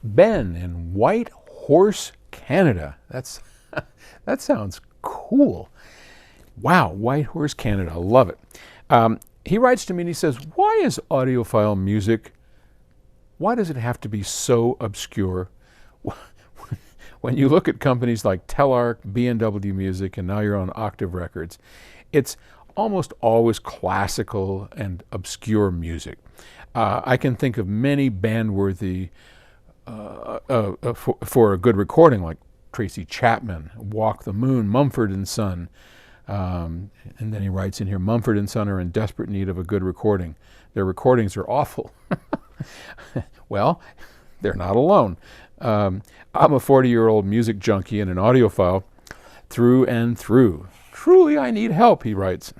Ben in Whitehorse, Canada. That sounds cool. Wow, Whitehorse, Canada. I love it. He writes to me and he says, why is audiophile music, why does it have to be so obscure? When you look at companies like Telarc, B&W Music, and now you're on Octave Records, it's almost always classical and obscure music. I can think of many band-worthy for a good recording, like Tracy Chapman, Walk the Moon, Mumford & Son. And then he writes in here, Mumford & Son are in desperate need of a good recording. Their recordings are awful. Well, they're not alone. I'm a 40-year-old music junkie and an audiophile through and through. Truly, I need help, he writes.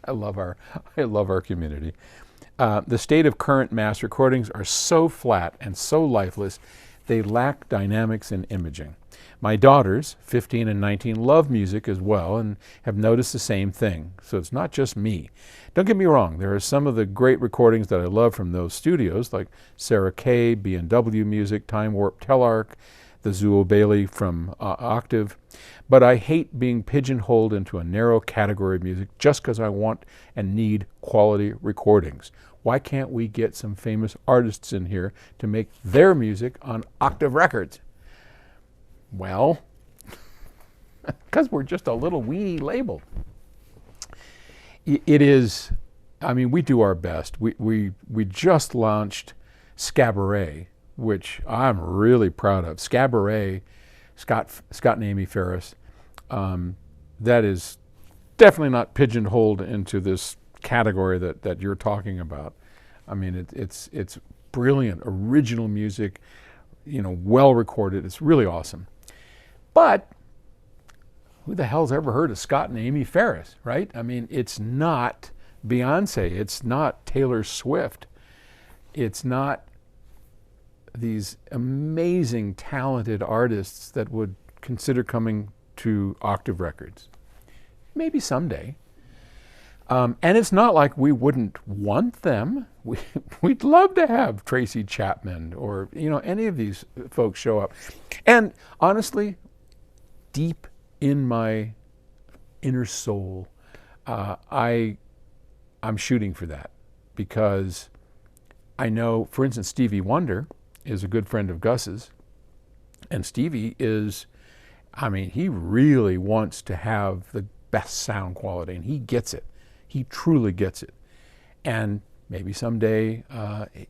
I love our community. The state of current mass recordings are so flat and so lifeless, they lack dynamics and imaging. My daughters, 15 and 19, love music as well and have noticed the same thing. So it's not just me. Don't get me wrong, there are some of the great recordings that I love from those studios, like Sarah Kay, B&W Music, Time Warp Telarc, the Zuo Bailey from Octave. But I hate being pigeonholed into a narrow category of music just because I want and need quality recordings. Why can't we get some famous artists in here to make their music on Octave Records? Well, because we're just a little weedy label. It is, I mean, we do our best. We just launched Scabaret, which I'm really proud of. Scabaret, Scott and Amy Ferris, that is definitely not pigeonholed into this category that you're talking about. I mean, it's brilliant, original music, well recorded. It's really awesome. But who the hell's ever heard of Scott and Amy Ferris, right? I mean, it's not Beyonce. It's not Taylor Swift. It's not these amazing, talented artists that would consider coming to Octave Records. Maybe someday. And it's not like we wouldn't want them. We'd love to have Tracy Chapman or any of these folks show up. And honestly, deep in my inner soul, I'm shooting for that because I know, for instance, Stevie Wonder is a good friend of Gus's, and Stevie is, I mean, he really wants to have the best sound quality, and he gets it. He truly gets it. And maybe someday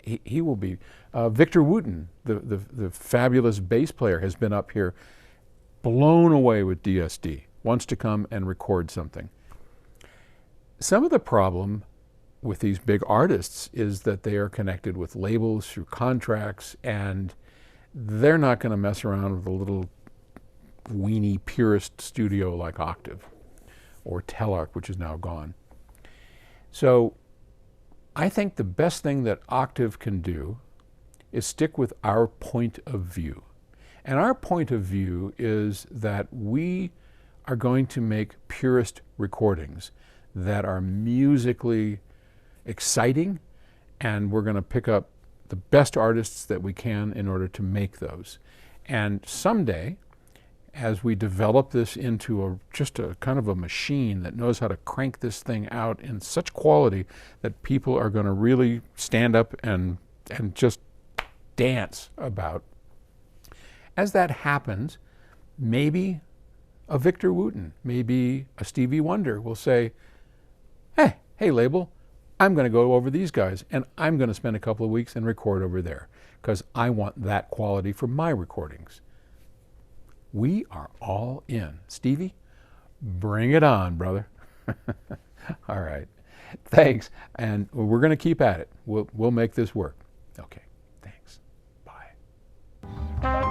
he will be. Victor Wooten, the fabulous bass player, has been up here blown away with DSD, wants to come and record something. Some of the problem with these big artists is that they are connected with labels through contracts, and they're not going to mess around with a little weenie purist studio like Octave or Telarc, which is now gone. So I think the best thing that Octave can do is stick with our point of view. And our point of view is that we are going to make purist recordings that are musically exciting, and we're going to pick up the best artists that we can in order to make those. And someday, as we develop this into just a kind of a machine that knows how to crank this thing out in such quality that people are going to really stand up and just dance about. As that happens, maybe a Victor Wooten, maybe a Stevie Wonder will say, hey label, I'm going to go over these guys and I'm going to spend a couple of weeks and record over there because I want that quality for my recordings. We are all in. Stevie, bring it on, brother. All right. Thanks. And we're going to keep at it. We'll make this work. Okay. Thanks. Bye.